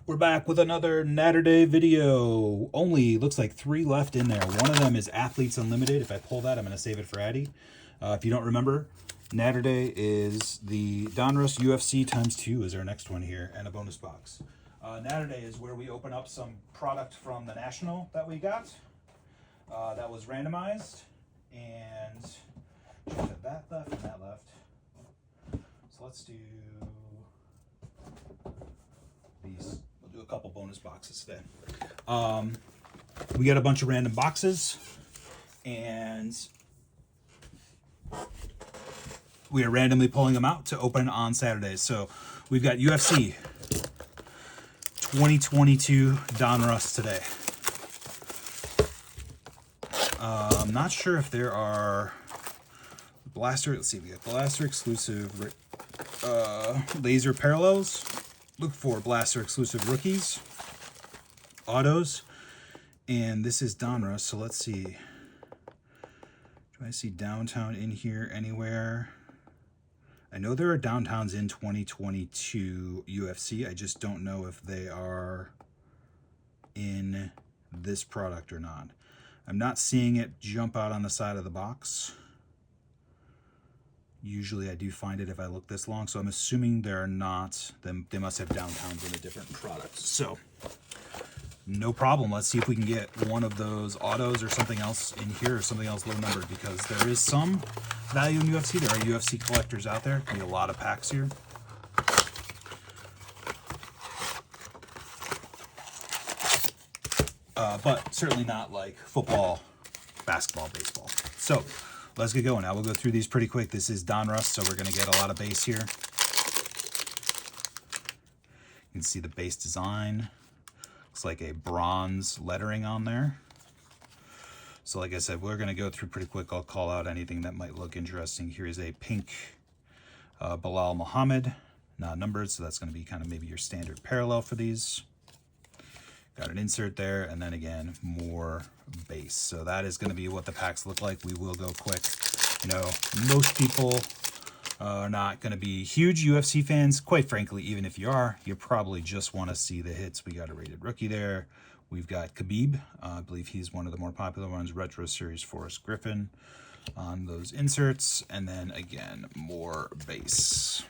We're back with another Naturday video. Only looks like 3 left in there. One of them is Athletes Unlimited. If I pull that, I'm going to save it for Addy. If you don't remember, Naturday is the Donruss UFC ×2 is our next one here, and a bonus box. Naturday is where we open up some product from the National that we got. That was randomized, and that left and that left. So let's do these. We'll do a couple bonus boxes today. We got a bunch of random boxes, and we are randomly pulling them out to open on Saturdays. So we've got UFC 2022 Donruss today. I'm not sure if there are Blaster. Let's see. We got Blaster exclusive laser parallels. Look for Blaster exclusive rookies, autos, and this is Donruss. So let's see. Do I see downtown in here anywhere? I know there are downtowns in 2022 UFC. I just don't know if they are in this product or not. I'm not seeing it jump out on the side of the box. Usually I do find it if I look this long, so I'm assuming they're not. They must have downtowns in a different product. So no problem. Let's see if we can get one of those autos or something else in here, or something else low numbered, because there is some value in UFC. There are UFC collectors out there. Be a lot of packs here. But certainly not like football, basketball, baseball. So let's get going. Now we'll go through these pretty quick. This is Donruss, so we're going to get a lot of base here. You can see the base design. Looks like a bronze lettering on there. So like I said, we're going to go through pretty quick. I'll call out anything that might look interesting. Here is a pink Bilal Muhammad, not numbered, so that's going to be kind of maybe your standard parallel for these. Got an insert there, and then again, more base. So that is going to be what the packs look like. We will go quick. You know, most people are not going to be huge UFC fans. Quite frankly, even if you are, you probably just want to see the hits. We got a rated rookie there. We've got Khabib. I believe he's one of the more popular ones. Retro Series Forrest Griffin on those inserts. And then, again, more base.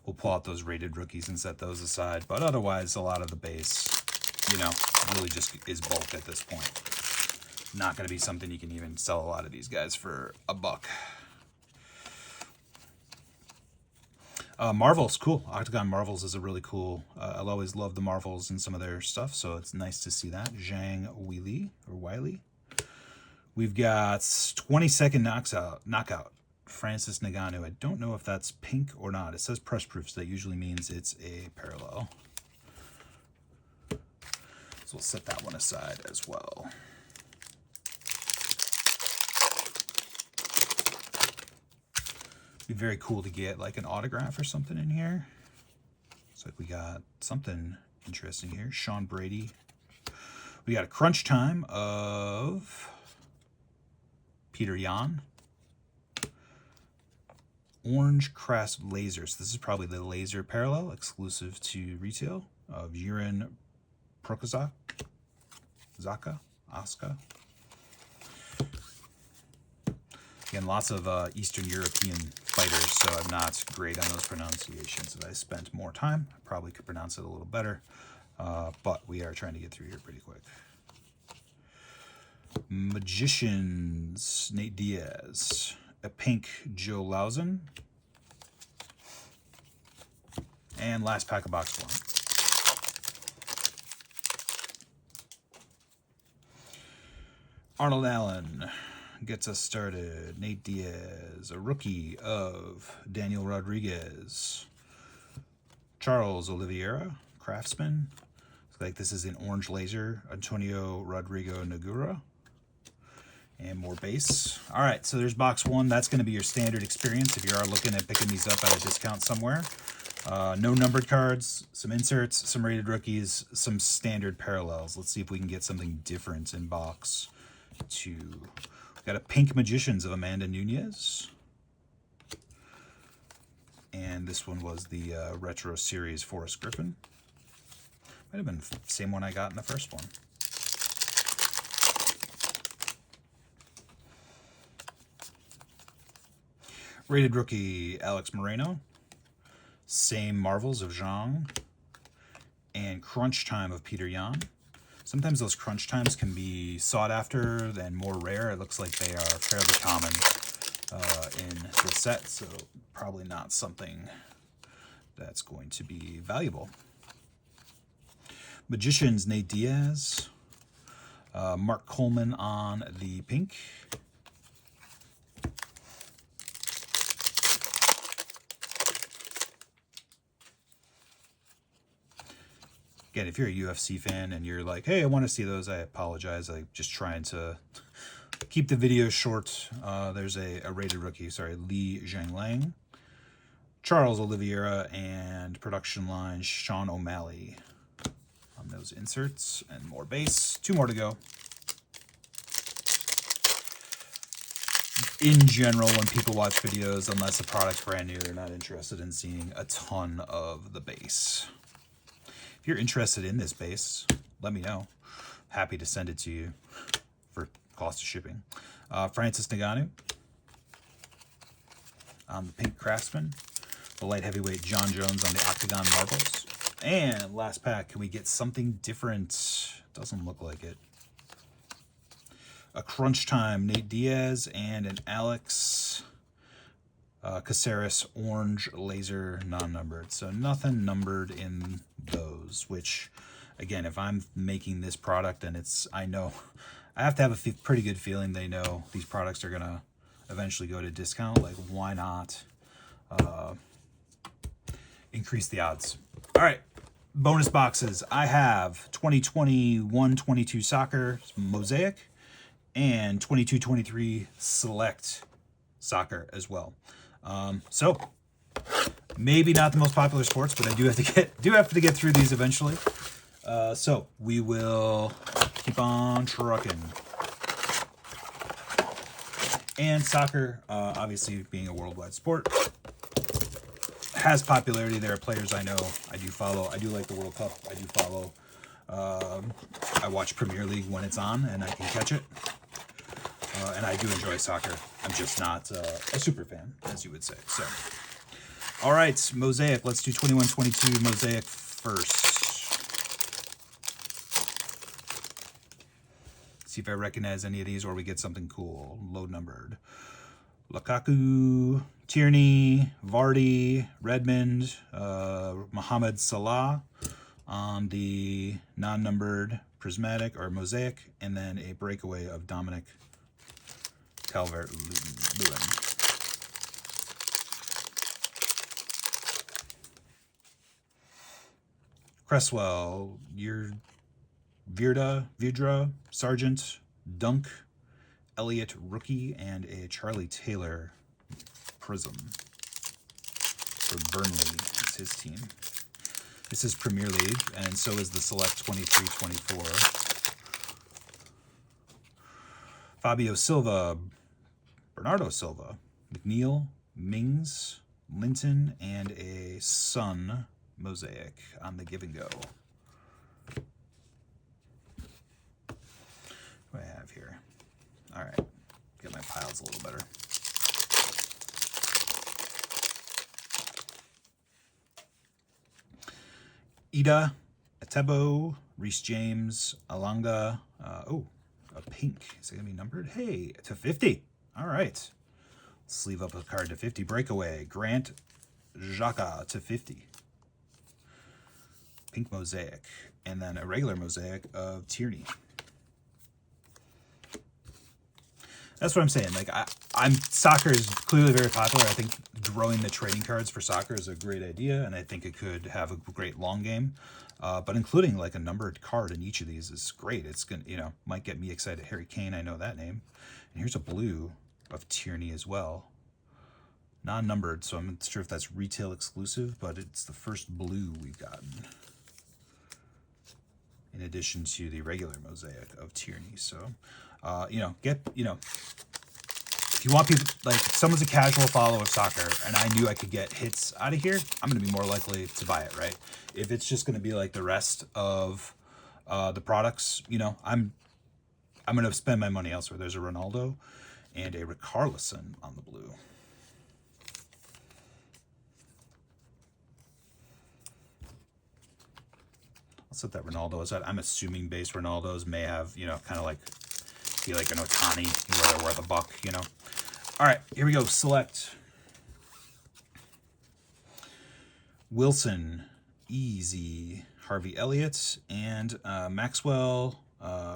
We'll pull out those rated rookies and set those aside. But otherwise, a lot of the base, you know, really just is bulk at this point. Not going to be something you can even sell a lot of these guys for $1. Marvels, cool. Octagon Marvels is a really cool. I'll always love the Marvels and some of their stuff, so it's nice to see that. Zhang Wiley. We've got 20-second knockout. Francis Ngannou. I don't know if that's pink or not. It says press proof, so that usually means it's a parallel. So we'll set that one aside as well. Be very cool to get like an autograph or something in here. Looks like we got something interesting here. Sean Brady. We got a crunch time of Peter Yan. Orange Crass Lasers. This is probably the laser parallel exclusive to retail of Yurin Prokazak. Aska. Again, lots of Eastern European fighters, so I'm not great on those pronunciations. If I spent more time, I probably could pronounce it a little better. But we are trying to get through here pretty quick. Magicians, Nate Diaz. A pink Joe Lausen. And last pack of box 1. Arnold Allen gets us started. Nate Diaz, a rookie of Daniel Rodriguez. Charles Oliveira, Craftsman. Looks like this is an orange laser. Antonio Rodrigo Nagura. And more base. All right, so there's box 1. That's going to be your standard experience if you are looking at picking these up at a discount somewhere. No numbered cards, some inserts, some rated rookies, some standard parallels. Let's see if we can get something different in box 2. We've got a pink Magicians of Amanda Nunes. And this one was the Retro Series Forrest Griffin. Might have been the same one I got in the first one. Rated rookie, Alex Moreno. Same Marvels of Zhang. And Crunch Time of Peter Yan. Sometimes those crunch times can be sought after and more rare. It looks like they are fairly common in the set, so probably not something that's going to be valuable. Magicians, Nate Diaz. Mark Coleman on the pink. Again, if you're a UFC fan and you're like, hey, I want to see those, I apologize. I'm just trying to keep the video short. There's a rated rookie, sorry, Li Zhanglang, Charles Oliveira, and production line Sean O'Malley on those inserts, and more base. 2 more to go. In general, when people watch videos, unless the product's brand new, they're not interested in seeing a ton of the base. If you're interested in this base, let me know. Happy to send it to you for cost of shipping. Francis Ngannou on the pink Craftsman. The light heavyweight John Jones on the Octagon Marbles. And last pack, can we get something different? Doesn't look like it. A Crunch Time Nate Diaz and an Alex Caceres orange laser non-numbered. So nothing numbered in those, which again, if I'm making this product and I know I have to have a pretty good feeling they know these products are gonna eventually go to discount. Like, why not increase the odds? All right, bonus boxes. I have 2021-22 soccer mosaic and 22-23 select soccer as well. So maybe not the most popular sports, but I do have to get through these eventually. So we will keep on trucking. And soccer, obviously being a worldwide sport, has popularity. There are players I know. I do follow. I do like the World Cup. I do follow. I watch Premier League when it's on, and I can catch it. And I do enjoy soccer. I'm just not a super fan, as you would say. So, all right, mosaic. Let's do 21-22 mosaic first. See if I recognize any of these, or we get something cool. Low numbered. Lukaku, Tierney, Vardy, Redmond, Mohamed Salah on the non-numbered prismatic or mosaic, and then a breakaway of Dominic Calvert-Lewin. Cresswell, Virdra, Sargent, Dunk, Elliott rookie, and a Charlie Taylor prism for Burnley. It's his team. This is Premier League, and so is the Select 23-24. Fabio Silva, Bernardo Silva, McNeil, Mings, Linton, and a Sun mosaic on the give and go. What do I have here? All right, get my piles a little better. Ida, Atebo, Reece James, Alanga. A pink. Is it going to be numbered? Hey, to 50. All right. Sleeve up a card to 50. Breakaway. Grant Xhaka to 50. Pink mosaic. And then a regular mosaic of Tierney. That's what I'm saying. Like, soccer is clearly very popular. I think growing the trading cards for soccer is a great idea, and I think it could have a great long game. But including like a numbered card in each of these is great. It's gonna, might get me excited. Harry Kane, I know that name. And here's a blue of Tierney as well. Non-numbered, so I'm not sure if that's retail exclusive, but it's the first blue we've gotten. In addition to the regular mosaic of Tierney. So, if if you want people, like if someone's a casual follower of soccer and I knew I could get hits out of here, I'm going to be more likely to buy it, right? If it's just going to be like the rest of the products, you know, I'm going to spend my money elsewhere. There's a Ronaldo and a Richarlison on the blue. I'll set that Ronaldo aside. I'm assuming base Ronaldos may have, you know, kind of like, be like an Otani where they're worth $1, you know. All right, here we go. Select. Wilson, Easy, Harvey Elliott, and Maxwell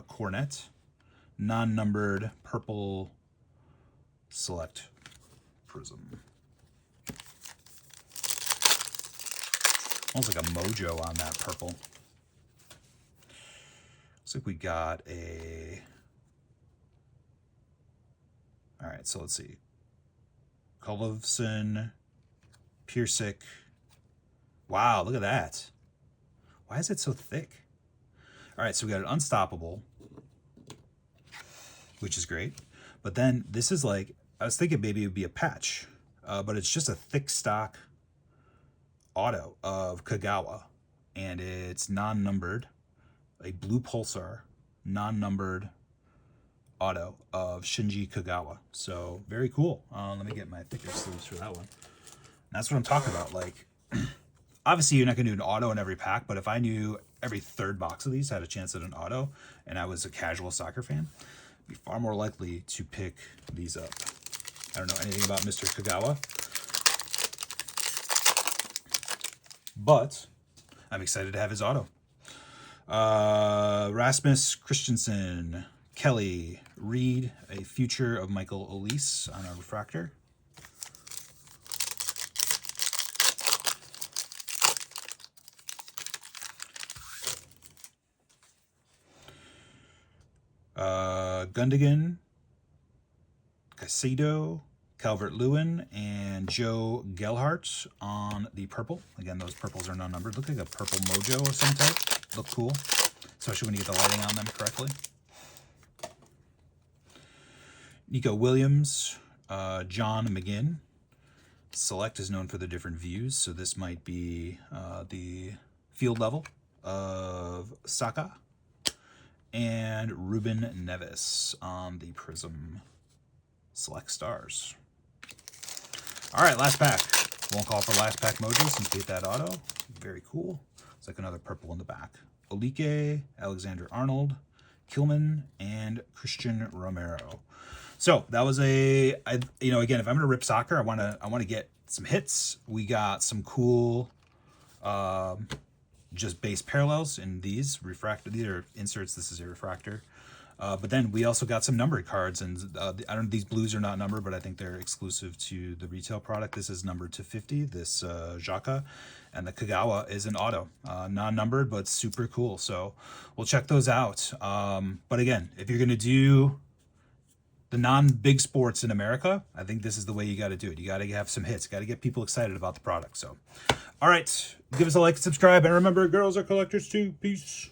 Cornet. Non-numbered purple select prism. Almost like a mojo on that purple. Looks like we got a... All right, so let's see. Kolovson, Piersic. Wow, look at that. Why is it so thick? All right, so we got an Unstoppable, which is great. But then this is like, I was thinking maybe it would be a patch, but it's just a thick stock auto of Kagawa. And it's non-numbered, a blue Pulsar, non-numbered auto of Shinji Kagawa. So very cool. Let me get my thicker sleeves for that one. That's what I'm talking about. Like, obviously you're not gonna do an auto in every pack, but if I knew every third box of these had a chance at an auto and I was a casual soccer fan, I'd be far more likely to pick these up. I don't know anything about Mr. Kagawa, but I'm excited to have his auto. Rasmus Christensen, Kelly, Reed, a future of Michael Olise on a refractor. Gundogan, Caicedo, Calvert-Lewin, and Joe Gelhardt on the purple. Again, those purples are non-numbered. Look like a purple mojo of some type. Look cool, especially when you get the lighting on them correctly. Nico Williams, John McGinn. Select is known for the different views, so this might be the field level of Saka. And Ruben Neves on the Prism Select Stars. All right, last pack. Won't call for last pack mojo since we hit that auto. Very cool. It's like another purple in the back. Olike, Alexander Arnold, Kilman, and Christian Romero. So that was you know, again, if I'm gonna rip soccer, I wanna get some hits. We got some cool just base parallels in these refractor. These are inserts. This is a refractor. But then we also got some numbered cards, and I don't. These blues are not numbered, but I think they're exclusive to the retail product. This is numbered to 50. This Xhaka, and the Kagawa is an auto, non-numbered, but super cool. So we'll check those out. But again, if you're gonna do the non-big sports in America, I think this is the way you got to do it. You got to have some hits. Got to get people excited about the product. So, all right, give us a like and subscribe, and remember, girls are collectors too. Peace.